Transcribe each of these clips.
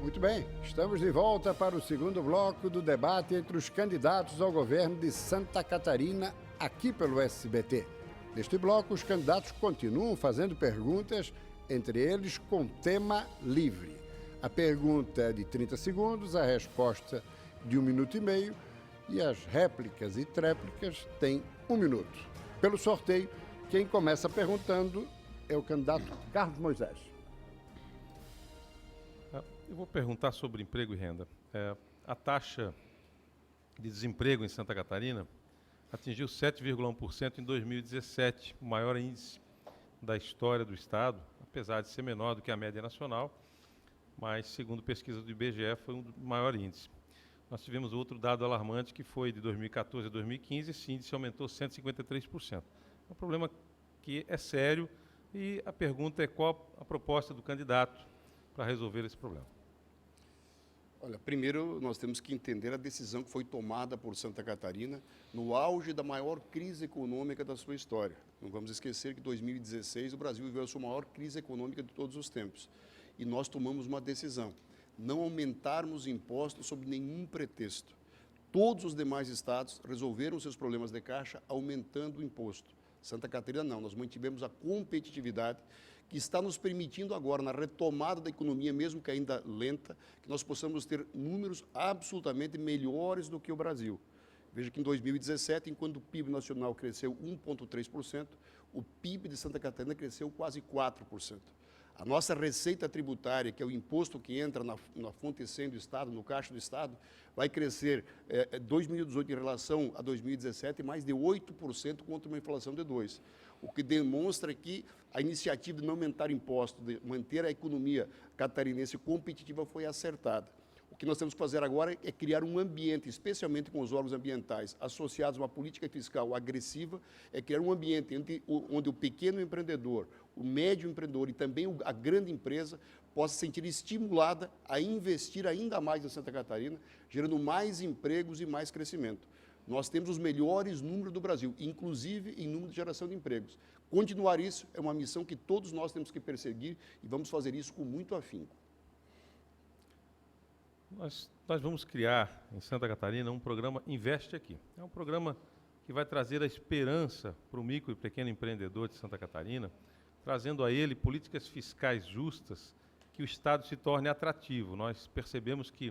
Muito bem, estamos de volta para o segundo bloco do debate entre os candidatos ao governo de Santa Catarina, aqui pelo SBT. Neste bloco, os candidatos continuam fazendo perguntas, entre eles com tema livre. A pergunta é de 30 segundos, a resposta de 1 minuto e meio e as réplicas e tréplicas têm 1 minuto. Pelo sorteio, quem começa perguntando é o candidato Carlos Moisés. Eu vou perguntar sobre emprego e renda. A taxa de desemprego em Santa Catarina atingiu 7,1% em 2017, o maior índice da história do Estado, apesar de ser menor do que a média nacional, mas, segundo pesquisa do IBGE, foi um maior índice. Nós tivemos outro dado alarmante, que foi de 2014 a 2015, esse índice aumentou 153%. É um problema que é sério e a pergunta é qual a proposta do candidato para resolver esse problema. Olha, primeiro nós temos que entender a decisão que foi tomada por Santa Catarina no auge da maior crise econômica da sua história. Não vamos esquecer que em 2016 o Brasil viveu a sua maior crise econômica de todos os tempos. E nós tomamos uma decisão, não aumentarmos impostos sob nenhum pretexto. Todos os demais estados resolveram seus problemas de caixa aumentando o imposto. Santa Catarina não, nós mantivemos a competitividade que está nos permitindo agora, na retomada da economia, mesmo que ainda lenta, que nós possamos ter números absolutamente melhores do que o Brasil. Veja que em 2017, enquanto o PIB nacional cresceu 1,3%, o PIB de Santa Catarina cresceu quase 4%. A nossa receita tributária, que é o imposto que entra na fonte 100 do Estado, no caixa do Estado, vai crescer 2018 em relação a 2017 mais de 8% contra uma inflação de 2%. O que demonstra que a iniciativa de não aumentar impostos, de manter a economia catarinense competitiva foi acertada. O que nós temos que fazer agora é criar um ambiente, especialmente com os órgãos ambientais, associados a uma política fiscal agressiva, é criar um ambiente onde o pequeno empreendedor, o médio empreendedor e também a grande empresa possa se sentir estimulada a investir ainda mais em Santa Catarina, gerando mais empregos e mais crescimento. Nós temos os melhores números do Brasil, inclusive em número de geração de empregos. Continuar isso é uma missão que todos nós temos que perseguir e vamos fazer isso com muito afinco. Nós vamos criar em Santa Catarina um programa Investe Aqui. É um programa que vai trazer a esperança para o micro e pequeno empreendedor de Santa Catarina, trazendo a ele políticas fiscais justas, que o Estado se torne atrativo. Nós percebemos que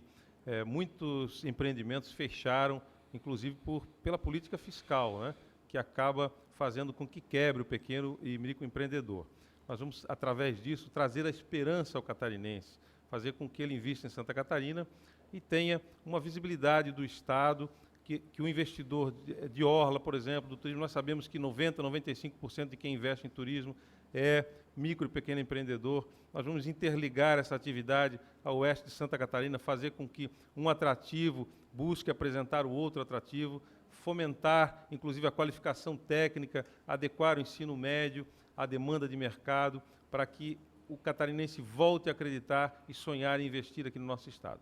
muitos empreendimentos fecharam, inclusive pela política fiscal, né, que acaba fazendo com que quebre o pequeno e microempreendedor. Nós vamos, através disso, trazer a esperança ao catarinense, fazer com que ele invista em Santa Catarina e tenha uma visibilidade do Estado, que o investidor de orla, por exemplo, do turismo, nós sabemos que 90%, 95% de quem investe em turismo é micro e pequeno empreendedor. Nós vamos interligar essa atividade ao oeste de Santa Catarina, fazer com que um atrativo busque apresentar o outro atrativo, fomentar, inclusive, a qualificação técnica, adequar o ensino médio à demanda de mercado, para que o catarinense volte a acreditar e sonhar em investir aqui no nosso estado.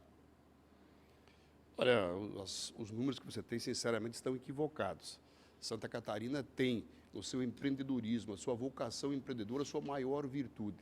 Olha, os números que você tem, sinceramente, estão equivocados. Santa Catarina tem, no seu empreendedorismo, a sua vocação empreendedora, a sua maior virtude.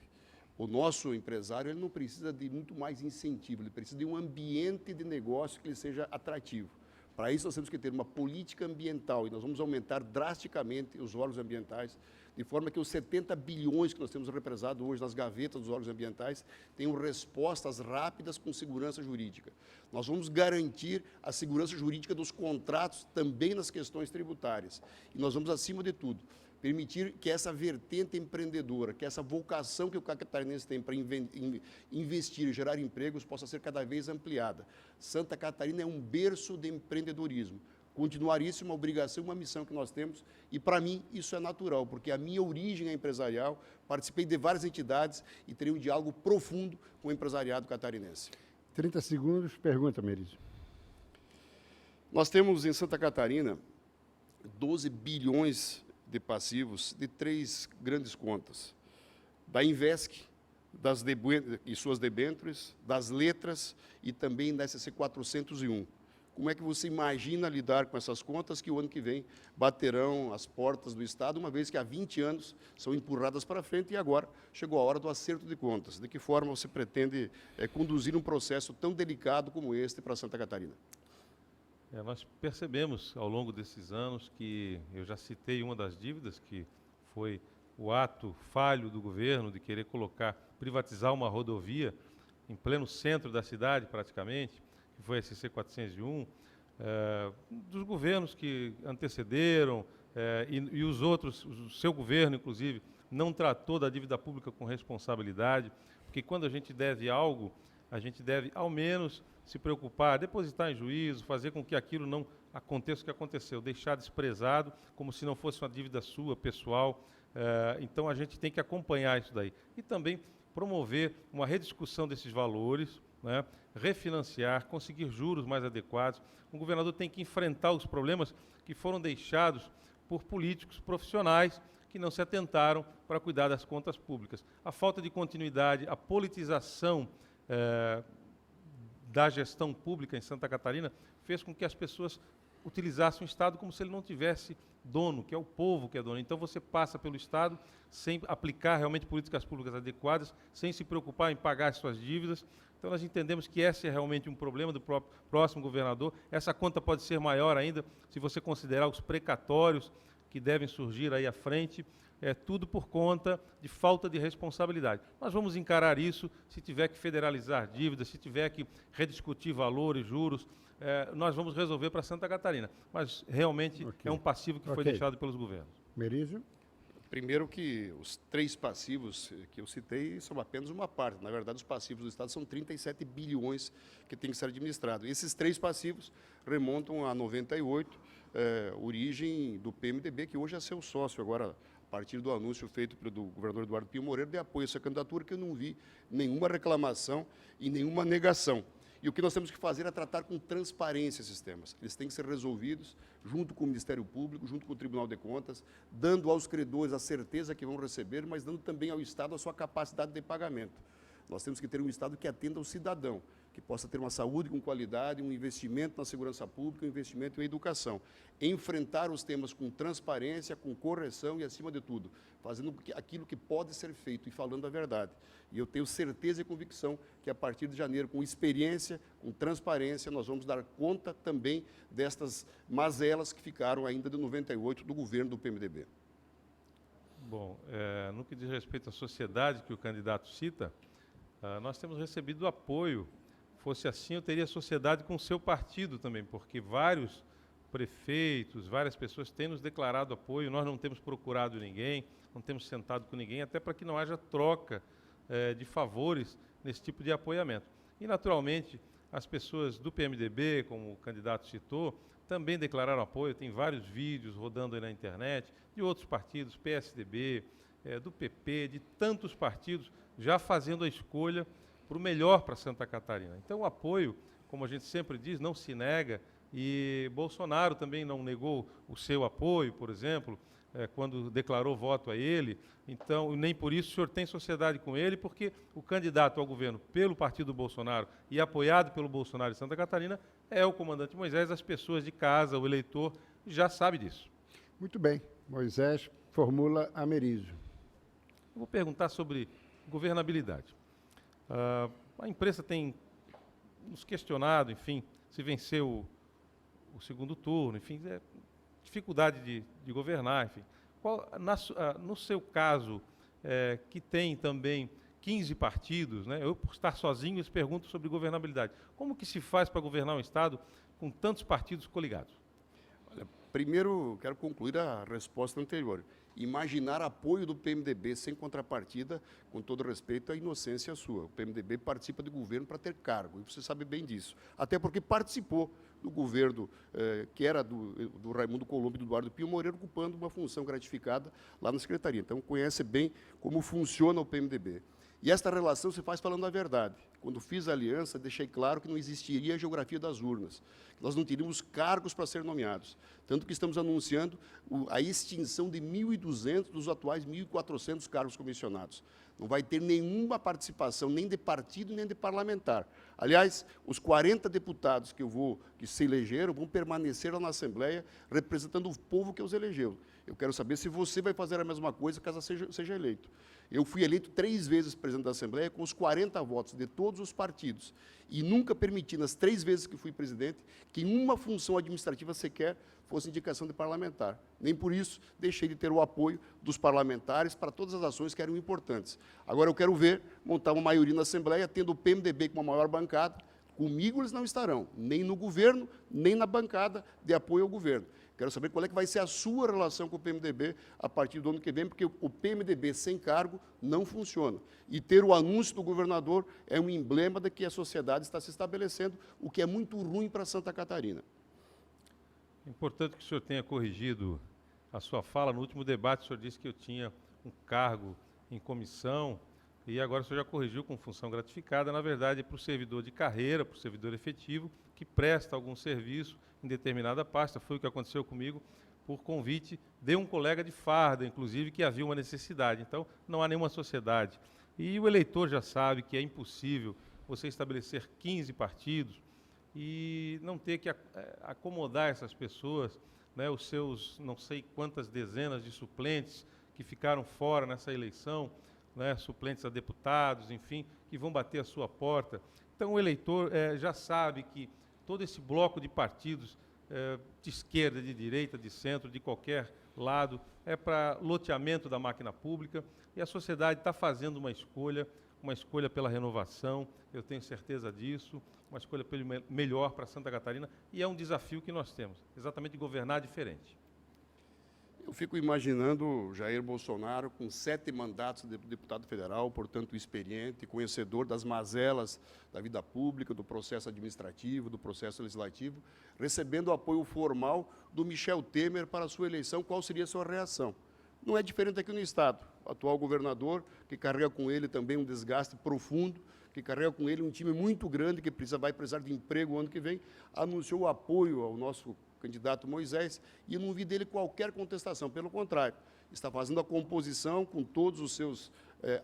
O nosso empresário ele não precisa de muito mais incentivo, ele precisa de um ambiente de negócio que lhe seja atrativo. Para isso, nós temos que ter uma política ambiental e nós vamos aumentar drasticamente os órgãos ambientais, de forma que os 70 bilhões que nós temos represado hoje nas gavetas dos órgãos ambientais tenham respostas rápidas com segurança jurídica. Nós vamos garantir a segurança jurídica dos contratos também nas questões tributárias. E nós vamos, acima de tudo, permitir que essa vertente empreendedora, que essa vocação que o catarinense tem para investir e gerar empregos possa ser cada vez ampliada. Santa Catarina é um berço de empreendedorismo. Continuar isso é uma obrigação, uma missão que nós temos e, para mim, isso é natural, porque a minha origem é empresarial, participei de várias entidades e terei um diálogo profundo com o empresariado catarinense. 30 segundos, pergunta, Merizio. Nós temos em Santa Catarina 12 bilhões de passivos de 3 grandes contas, da Invesc, e suas debêntures, das letras e também da SC 401. como é que você imagina lidar com essas contas que o ano que vem baterão as portas do Estado, uma vez que há 20 anos são empurradas para frente e agora chegou a hora do acerto de contas. De que forma você pretende conduzir um processo tão delicado como este para Santa Catarina? Nós percebemos ao longo desses anos que, eu já citei uma das dívidas, que foi o ato falho do governo de querer privatizar uma rodovia em pleno centro da cidade, praticamente, que foi a SC 401, dos governos que antecederam, e os outros, o seu governo, inclusive, não tratou da dívida pública com responsabilidade, porque quando a gente deve algo, a gente deve, ao menos, se preocupar, depositar em juízo, fazer com que aquilo não aconteça o que aconteceu, deixar desprezado, como se não fosse uma dívida sua, pessoal. Então, a gente tem que acompanhar isso daí. E também promover uma rediscussão desses valores, né, refinanciar, conseguir juros mais adequados. O governador tem que enfrentar os problemas que foram deixados por políticos profissionais que não se atentaram para cuidar das contas públicas. A falta de continuidade, a politização da gestão pública em Santa Catarina fez com que as pessoas utilizassem o Estado como se ele não tivesse dono, que é o povo que é dono. Então você passa pelo Estado sem aplicar realmente políticas públicas adequadas, sem se preocupar em pagar as suas dívidas. Então nós entendemos que esse é realmente um problema do próximo governador. Essa conta pode ser maior ainda se você considerar os precatórios que devem surgir aí à frente. Tudo por conta de falta de responsabilidade. Nós vamos encarar isso, se tiver que federalizar dívidas, se tiver que rediscutir valores, juros, nós vamos resolver para Santa Catarina. Mas realmente é um passivo que foi deixado pelos governos. Merizio? Primeiro que os 3 passivos que eu citei são apenas uma parte. Na verdade, os passivos do Estado são 37 bilhões que tem que ser administrado. Esses 3 passivos remontam a 98, origem do PMDB, que hoje é seu sócio agora, a partir do anúncio feito pelo governador Eduardo Pio Moreira de apoio a essa candidatura, que eu não vi nenhuma reclamação e nenhuma negação. E o que nós temos que fazer é tratar com transparência esses temas. Eles têm que ser resolvidos junto com o Ministério Público, junto com o Tribunal de Contas, dando aos credores a certeza que vão receber, mas dando também ao Estado a sua capacidade de pagamento. Nós temos que ter um Estado que atenda ao cidadão, que possa ter uma saúde com qualidade, um investimento na segurança pública, um investimento em educação. Enfrentar os temas com transparência, com correção e, acima de tudo, fazendo aquilo que pode ser feito e falando a verdade. E eu tenho certeza e convicção que, a partir de janeiro, com experiência, com transparência, nós vamos dar conta também destas mazelas que ficaram ainda de 98 do governo do PMDB. Bom, no que diz respeito à sociedade que o candidato cita, nós temos recebido apoio. Fosse assim, eu teria sociedade com o seu partido também, porque vários prefeitos, várias pessoas têm nos declarado apoio, nós não temos procurado ninguém, não temos sentado com ninguém, até para que não haja troca de favores nesse tipo de apoiamento. E, naturalmente, as pessoas do PMDB, como o candidato citou, também declararam apoio, tem vários vídeos rodando aí na internet, de outros partidos, PSDB, do PP, de tantos partidos, já fazendo a escolha para o melhor para Santa Catarina. Então, o apoio, como a gente sempre diz, não se nega, e Bolsonaro também não negou o seu apoio, por exemplo, quando declarou voto a ele. Então, nem por isso o senhor tem sociedade com ele, porque o candidato ao governo pelo partido Bolsonaro e apoiado pelo Bolsonaro em Santa Catarina é o comandante Moisés. As pessoas de casa, o eleitor, já sabe disso. Muito bem. Moisés formula a Merizio. Eu vou perguntar sobre governabilidade. A imprensa tem nos questionado, enfim, se venceu o segundo turno, enfim, dificuldade de governar, enfim. No seu caso, que tem também 15 partidos, né, eu, por estar sozinho, lhes pergunto sobre governabilidade. Como que se faz para governar um Estado com tantos partidos coligados? Olha, primeiro, quero concluir a resposta anterior. Imaginar apoio do PMDB sem contrapartida, com todo respeito, é inocência sua. O PMDB participa do governo para ter cargo, e você sabe bem disso. Até porque participou do governo que era do Raimundo Colombo e do Eduardo Pio Moreira, ocupando uma função gratificada lá na Secretaria. Então, conhece bem como funciona o PMDB. E esta relação se faz falando a verdade. Quando fiz a aliança, deixei claro que não existiria a geografia das urnas, que nós não teríamos cargos para ser nomeados. Tanto que estamos anunciando a extinção de 1.200 dos atuais 1.400 cargos comissionados. Não vai ter nenhuma participação, nem de partido, nem de parlamentar. Aliás, os 40 deputados que se elegeram vão permanecer lá na Assembleia, representando o povo que os elegeu. Eu quero saber se você vai fazer a mesma coisa caso seja eleito. Eu fui eleito 3 vezes presidente da Assembleia com os 40 votos de todos os partidos. E nunca permiti, nas 3 vezes que fui presidente, que uma função administrativa sequer fosse indicação de parlamentar. Nem por isso deixei de ter o apoio dos parlamentares para todas as ações que eram importantes. Agora eu quero ver montar uma maioria na Assembleia, tendo o PMDB com uma maior bancada. Comigo eles não estarão, nem no governo, nem na bancada de apoio ao governo. Quero saber qual é que vai ser a sua relação com o PMDB a partir do ano que vem, porque o PMDB sem cargo não funciona. E ter o anúncio do governador é um emblema de que a sociedade está se estabelecendo, o que é muito ruim para Santa Catarina. É importante que o senhor tenha corrigido a sua fala. No último debate, o senhor disse que eu tinha um cargo em comissão, e agora o senhor já corrigiu com função gratificada. Na verdade, é para o servidor de carreira, para o servidor efetivo, que presta algum serviço em determinada pasta. Foi o que aconteceu comigo, por convite de um colega de farda, inclusive, que havia uma necessidade. Então, não há nenhuma sociedade. E o eleitor já sabe que é impossível você estabelecer 15 partidos e não ter que acomodar essas pessoas, né, os seus não sei quantas dezenas de suplentes que ficaram fora nessa eleição, né, suplentes a deputados, enfim, que vão bater a sua porta. Então, o eleitor já sabe que todo esse bloco de partidos, de esquerda, de direita, de centro, de qualquer lado, é para loteamento da máquina pública, e a sociedade está fazendo uma escolha pela renovação, eu tenho certeza disso, uma escolha pelo melhor para Santa Catarina, e é um desafio que nós temos, exatamente governar diferente. Eu fico imaginando Jair Bolsonaro com 7 mandatos de deputado federal, portanto experiente, conhecedor das mazelas da vida pública, do processo administrativo, do processo legislativo, recebendo o apoio formal do Michel Temer para a sua eleição. Qual seria a sua reação? Não é diferente aqui no Estado. O atual governador, que carrega com ele também um desgaste profundo, que carrega com ele um time muito grande, que vai precisar de emprego o ano que vem, anunciou o apoio ao nosso candidato Moisés, e eu não vi dele qualquer contestação, pelo contrário, está fazendo a composição com todos os seus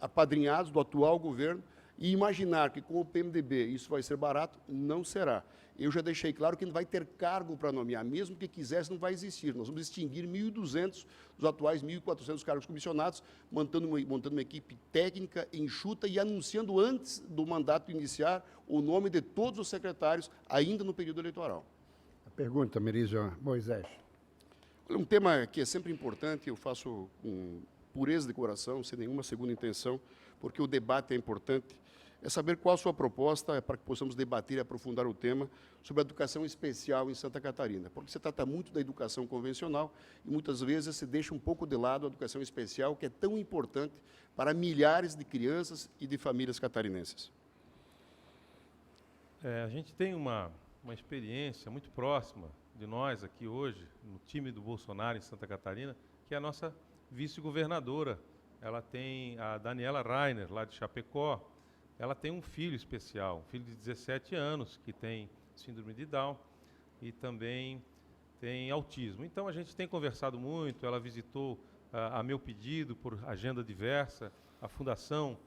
apadrinhados do atual governo, e imaginar que com o PMDB isso vai ser barato, não será. Eu já deixei claro que não vai ter cargo para nomear, mesmo que quisesse, não vai existir. Nós vamos extinguir 1.200 dos atuais 1.400 cargos comissionados, montando uma equipe técnica enxuta e anunciando antes do mandato iniciar o nome de todos os secretários, ainda no período eleitoral. Pergunta, Merizio Moisés. Um tema que é sempre importante, eu faço com pureza de coração, sem nenhuma segunda intenção, porque o debate é importante, é saber qual a sua proposta para que possamos debater e aprofundar o tema sobre a educação especial em Santa Catarina, porque se trata muito da educação convencional e muitas vezes se deixa um pouco de lado a educação especial, que é tão importante para milhares de crianças e de famílias catarinenses. A gente tem uma experiência muito próxima de nós aqui hoje, no time do Bolsonaro em Santa Catarina, que é a nossa vice-governadora. Ela tem a Daniela Rainer, lá de Chapecó. Ela tem um filho especial, um filho de 17 anos, que tem síndrome de Down e também tem autismo. Então, a gente tem conversado muito, ela visitou, a meu pedido, por agenda diversa, a Fundação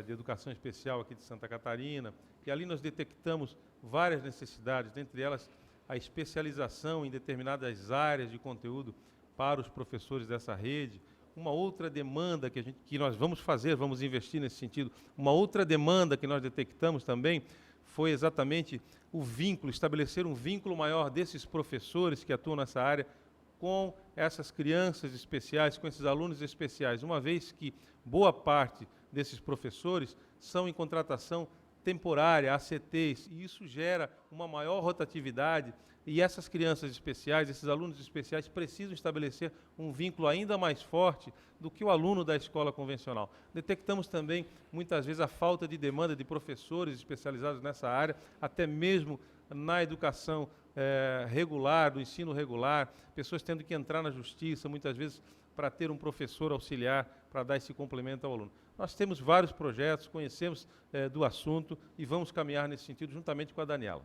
de Educação Especial aqui de Santa Catarina, e ali nós detectamos várias necessidades, dentre elas a especialização em determinadas áreas de conteúdo para os professores dessa rede. Uma outra demanda que nós vamos investir nesse sentido, uma outra demanda que nós detectamos também foi exatamente o vínculo, estabelecer um vínculo maior desses professores que atuam nessa área com essas crianças especiais, com esses alunos especiais, uma vez que boa parte desses professores são em contratação temporária, ACTs, e isso gera uma maior rotatividade, e essas crianças especiais, esses alunos especiais, precisam estabelecer um vínculo ainda mais forte do que o aluno da escola convencional. Detectamos também, muitas vezes, a falta de demanda de professores especializados nessa área, até mesmo na educação regular, do ensino regular, pessoas tendo que entrar na justiça, muitas vezes, para ter um professor auxiliar para dar esse complemento ao aluno. Nós temos vários projetos, conhecemos do assunto e vamos caminhar nesse sentido juntamente com a Daniela.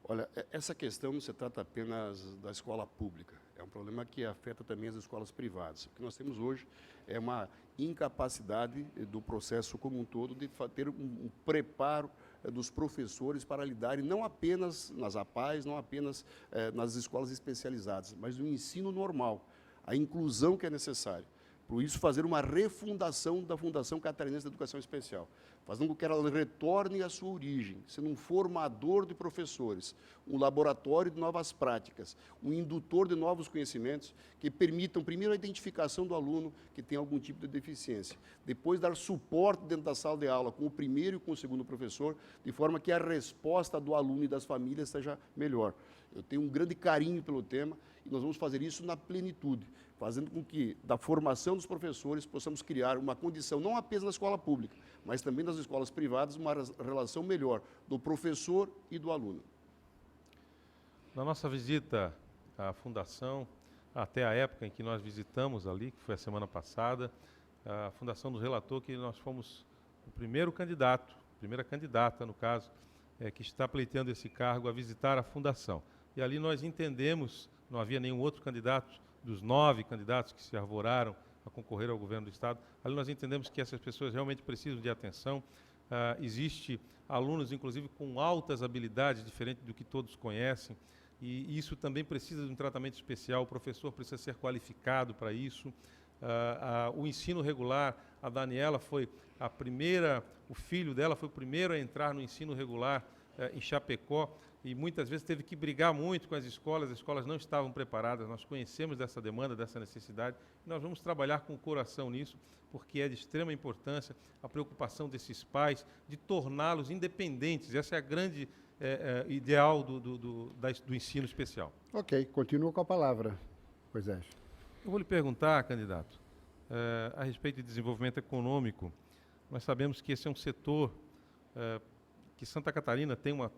Olha, essa questão não se trata apenas da escola pública, é um problema que afeta também as escolas privadas. O que nós temos hoje é uma incapacidade do processo como um todo de ter um preparo dos professores para lidarem não apenas nas APAES, não apenas nas escolas especializadas, mas no ensino normal, a inclusão que é necessária. Por isso, fazer uma refundação da Fundação Catarinense de Educação Especial, fazendo com que ela retorne à sua origem, sendo um formador de professores, um laboratório de novas práticas, um indutor de novos conhecimentos que permitam, primeiro, a identificação do aluno que tem algum tipo de deficiência, depois dar suporte dentro da sala de aula com o primeiro e com o segundo professor, de forma que a resposta do aluno e das famílias seja melhor. Eu tenho um grande carinho pelo tema e nós vamos fazer isso na plenitude, fazendo com que, da formação dos professores, possamos criar uma condição, não apenas na escola pública, mas também nas escolas privadas, uma relação melhor do professor e do aluno. Na nossa visita à Fundação, até a época em que nós visitamos ali, que foi a semana passada, a Fundação nos relatou que nós fomos o primeiro candidato, primeira candidata, no caso, que está pleiteando esse cargo a visitar a Fundação. E ali nós entendemos, não havia nenhum outro candidato, dos 9 candidatos que se arvoraram a concorrer ao governo do Estado, ali nós entendemos que essas pessoas realmente precisam de atenção. Existe alunos, inclusive, com altas habilidades, diferente do que todos conhecem, e isso também precisa de um tratamento especial, o professor precisa ser qualificado para isso. O ensino regular, a Daniela foi a primeira, o filho dela foi o primeiro a entrar no ensino regular em Chapecó, e muitas vezes teve que brigar muito com as escolas não estavam preparadas, nós conhecemos dessa demanda, dessa necessidade, e nós vamos trabalhar com o coração nisso, porque é de extrema importância a preocupação desses pais de torná-los independentes. Essa é a grande ideal do ensino especial. Ok, continua com a palavra, Moisés. Eu vou lhe perguntar, candidato, a respeito de desenvolvimento econômico. Nós sabemos que esse é um setor que Santa Catarina tem uma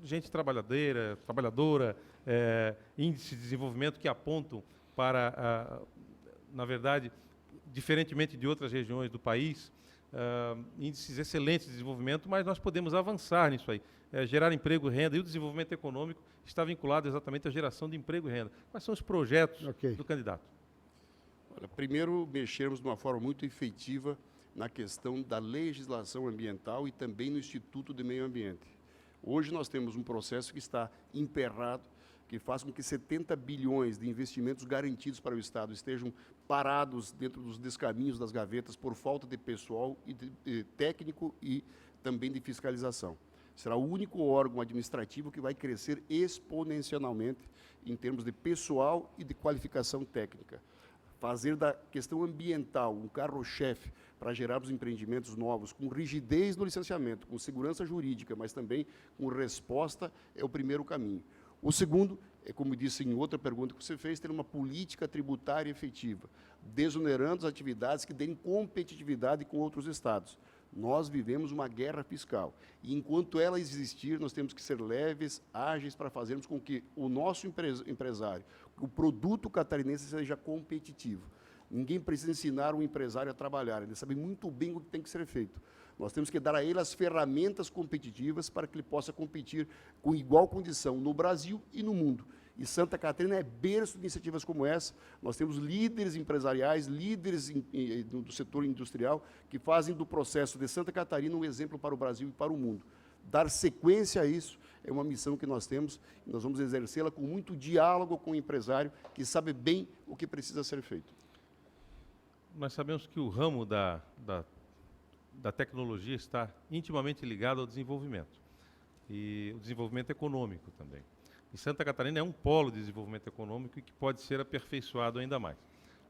gente trabalhadora, índice de desenvolvimento que apontam para, na verdade, diferentemente de outras regiões do país, índices excelentes de desenvolvimento, mas nós podemos avançar nisso aí, gerar emprego e renda, e o desenvolvimento econômico está vinculado exatamente à geração de emprego e renda. Quais são os projetos do candidato? Olha, primeiro, mexermos de uma forma muito efetiva na questão da legislação ambiental e também no Instituto de Meio Ambiente. Hoje nós temos um processo que está emperrado, que faz com que 70 bilhões de investimentos garantidos para o Estado estejam parados dentro dos descaminhos das gavetas por falta de pessoal e técnico e também de fiscalização. Será o único órgão administrativo que vai crescer exponencialmente em termos de pessoal e de qualificação técnica. Fazer da questão ambiental um carro-chefe para gerarmos empreendimentos novos, com rigidez no licenciamento, com segurança jurídica, mas também com resposta, é o primeiro caminho. O segundo, como disse em outra pergunta que você fez, ter uma política tributária efetiva, desonerando as atividades que deem competitividade com outros estados. Nós vivemos uma guerra fiscal, e enquanto ela existir, nós temos que ser leves, ágeis, para fazermos com que o nosso empresário, o produto catarinense seja competitivo. Ninguém precisa ensinar um empresário a trabalhar, ele sabe muito bem o que tem que ser feito. Nós temos que dar a ele as ferramentas competitivas para que ele possa competir com igual condição no Brasil e no mundo. E Santa Catarina é berço de iniciativas como essa. Nós temos líderes empresariais, líderes do setor industrial, que fazem do processo de Santa Catarina um exemplo para o Brasil e para o mundo. Dar sequência a isso é uma missão que nós temos, e nós vamos exercê-la com muito diálogo com o empresário, que sabe bem o que precisa ser feito. Nós sabemos que o ramo da tecnologia está intimamente ligado ao desenvolvimento, e o desenvolvimento econômico também. E Santa Catarina é um polo de desenvolvimento econômico que pode ser aperfeiçoado ainda mais.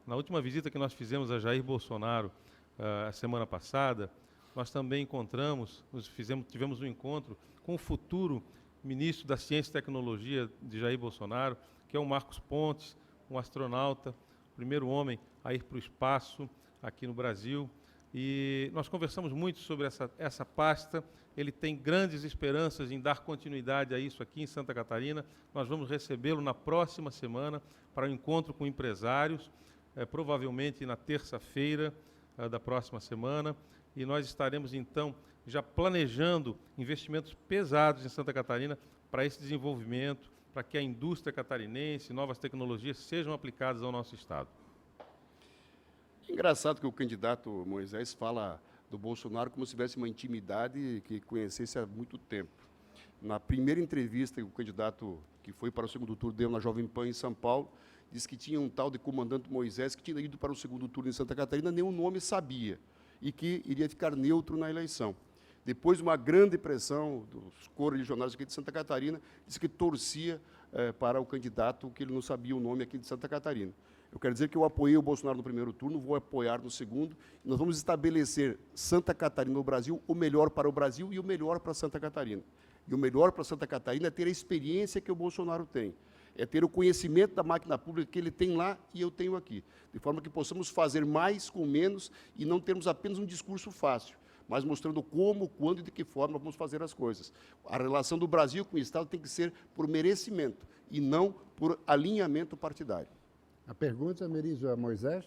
Na última visita que nós fizemos a Jair Bolsonaro, a semana passada, nós também tivemos um encontro com o futuro ministro da Ciência e Tecnologia de Jair Bolsonaro, que é o Marcos Pontes, um astronauta, o primeiro homem a ir para o espaço aqui no Brasil. E nós conversamos muito sobre essa pasta. Ele tem grandes esperanças em dar continuidade a isso aqui em Santa Catarina. Nós vamos recebê-lo na próxima semana para um encontro com empresários. provavelmente na terça-feira da próxima semana, e nós estaremos, então, já planejando investimentos pesados em Santa Catarina para esse desenvolvimento, para que a indústria catarinense, novas tecnologias sejam aplicadas ao nosso Estado. Engraçado que o candidato Moisés fala do Bolsonaro como se tivesse uma intimidade que conhecesse há muito tempo. Na primeira entrevista que o candidato que foi para o segundo turno deu na Jovem Pan em São Paulo, disse que tinha um tal de comandante Moisés que tinha ido para o segundo turno em Santa Catarina, nem o nome sabia, e que iria ficar neutro na eleição. Depois de uma grande pressão dos correligionários aqui de Santa Catarina, disse que torcia para o candidato, que ele não sabia o nome aqui de Santa Catarina. Eu quero dizer que eu apoiei o Bolsonaro no primeiro turno, vou apoiar no segundo, e nós vamos estabelecer Santa Catarina no Brasil, o melhor para o Brasil e o melhor para Santa Catarina. E o melhor para Santa Catarina é ter a experiência que o Bolsonaro tem, é ter o conhecimento da máquina pública que ele tem lá e eu tenho aqui, de forma que possamos fazer mais com menos e não termos apenas um discurso fácil, mas mostrando como, quando e de que forma vamos fazer as coisas. A relação do Brasil com o Estado tem que ser por merecimento e não por alinhamento partidário. A pergunta, Merizio, a Moisés.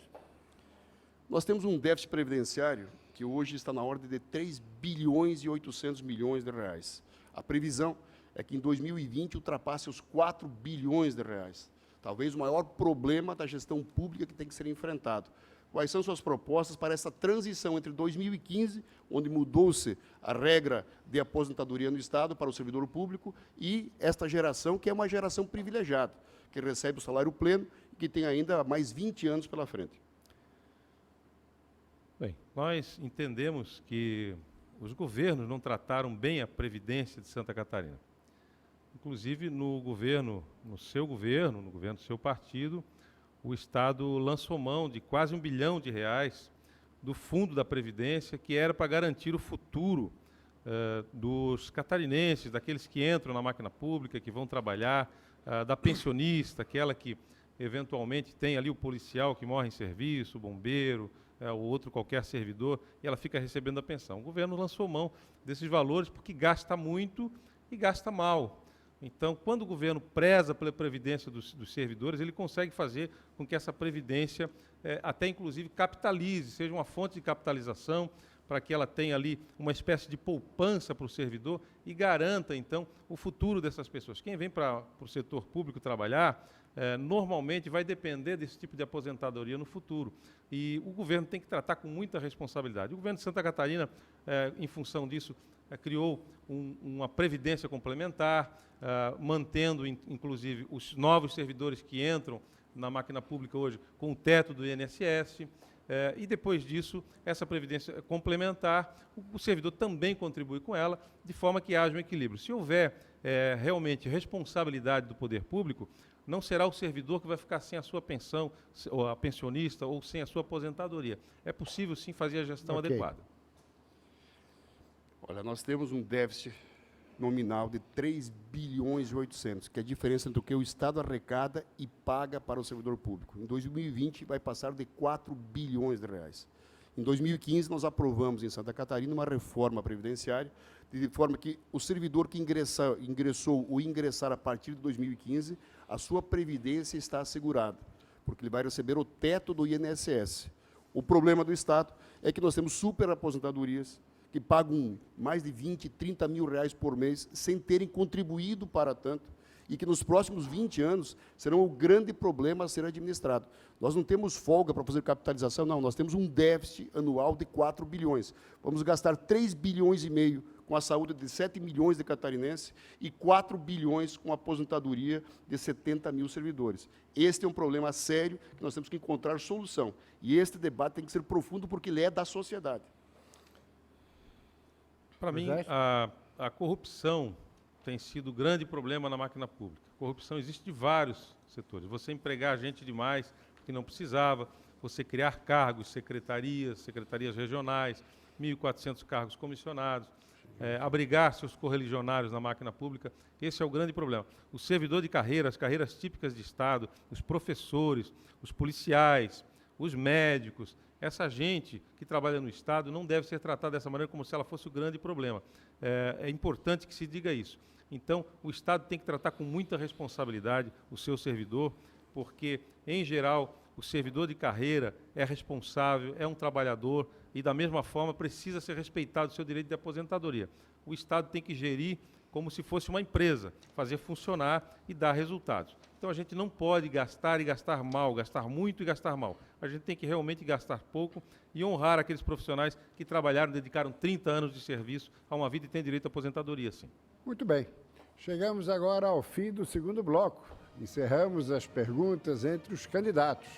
Nós temos um déficit previdenciário que hoje está na ordem de 3 bilhões e 800 milhões de reais. A previsão é que em 2020 ultrapasse os 4 bilhões de reais. Talvez o maior problema da gestão pública que tem que ser enfrentado. Quais são suas propostas para essa transição entre 2015, onde mudou-se a regra de aposentadoria no Estado para o servidor público, e esta geração, que é uma geração privilegiada, que recebe o salário pleno e que tem ainda mais 20 anos pela frente? Bem, nós entendemos que os governos não trataram bem a Previdência de Santa Catarina. Inclusive, no seu governo do seu partido, o Estado lançou mão de quase R$1 bilhão do Fundo da Previdência, que era para garantir o futuro dos catarinenses, daqueles que entram na máquina pública, que vão trabalhar, da pensionista, aquela que eventualmente tem ali o policial que morre em serviço, o bombeiro, ou outro qualquer servidor, e ela fica recebendo a pensão. O governo lançou mão desses valores porque gasta muito e gasta mal. Então, quando o governo preza pela previdência dos servidores, ele consegue fazer com que essa previdência até, inclusive, capitalize, seja uma fonte de capitalização, para que ela tenha ali uma espécie de poupança para o servidor e garanta, então, o futuro dessas pessoas. Quem vem para o setor público trabalhar, normalmente vai depender desse tipo de aposentadoria no futuro. E o governo tem que tratar com muita responsabilidade. O governo de Santa Catarina, em função disso, criou uma previdência complementar, mantendo, inclusive, os novos servidores que entram na máquina pública hoje com o teto do INSS, e depois disso, essa previdência complementar, o servidor também contribui com ela, de forma que haja um equilíbrio. Se houver realmente responsabilidade do poder público, não será o servidor que vai ficar sem a sua pensão, ou a pensionista, ou sem a sua aposentadoria. É possível, sim, fazer a gestão adequada. Olha, nós temos um déficit nominal de 3 bilhões e 800, que é a diferença entre o que o Estado arrecada e paga para o servidor público. Em 2020, vai passar de 4 bilhões de reais. Em 2015, nós aprovamos em Santa Catarina uma reforma previdenciária, de forma que o servidor que ingressou ou ingressar a partir de 2015, a sua previdência está assegurada, porque ele vai receber o teto do INSS. O problema do Estado é que nós temos superaposentadorias, que pagam mais de 20, 30 mil reais por mês, sem terem contribuído para tanto, e que nos próximos 20 anos serão o grande problema a ser administrado. Nós não temos folga para fazer capitalização, não, nós temos um déficit anual de 4 bilhões. Vamos gastar 3 bilhões e meio com a saúde de 7 milhões de catarinenses e 4 bilhões com a aposentadoria de 70 mil servidores. Este é um problema sério que nós temos que encontrar solução. E este debate tem que ser profundo porque ele é da sociedade. Para mim, a corrupção tem sido um grande problema na máquina pública. A corrupção existe de vários setores. Você empregar gente demais que não precisava, você criar cargos, secretarias regionais, 1.400 cargos comissionados, abrigar seus correligionários na máquina pública. Esse é o grande problema. O servidor de carreira, as carreiras típicas de Estado, os professores, os policiais, os médicos, essa gente que trabalha no Estado não deve ser tratada dessa maneira como se ela fosse o grande problema. É importante que se diga isso. Então, o Estado tem que tratar com muita responsabilidade o seu servidor, porque, em geral, o servidor de carreira é responsável, é um trabalhador e, da mesma forma, precisa ser respeitado o seu direito de aposentadoria. O Estado tem que gerir como se fosse uma empresa, fazer funcionar e dar resultados. Então, a gente não pode gastar e gastar mal, gastar muito e gastar mal. A gente tem que realmente gastar pouco e honrar aqueles profissionais que trabalharam, dedicaram 30 anos de serviço a uma vida e têm direito à aposentadoria, sim. Muito bem. Chegamos agora ao fim do segundo bloco. Encerramos as perguntas entre os candidatos.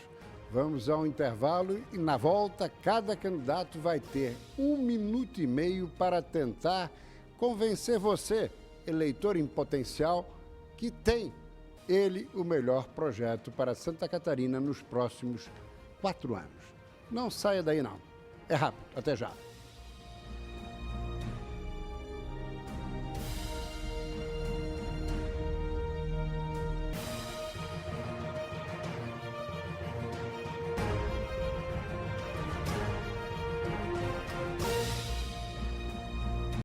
Vamos ao intervalo e, na volta, cada candidato vai ter 1 minuto e meio para tentar convencer você, eleitor em potencial, que tem ele o melhor projeto para Santa Catarina nos próximos 4 anos. Não saia daí, não. É rápido. Até já.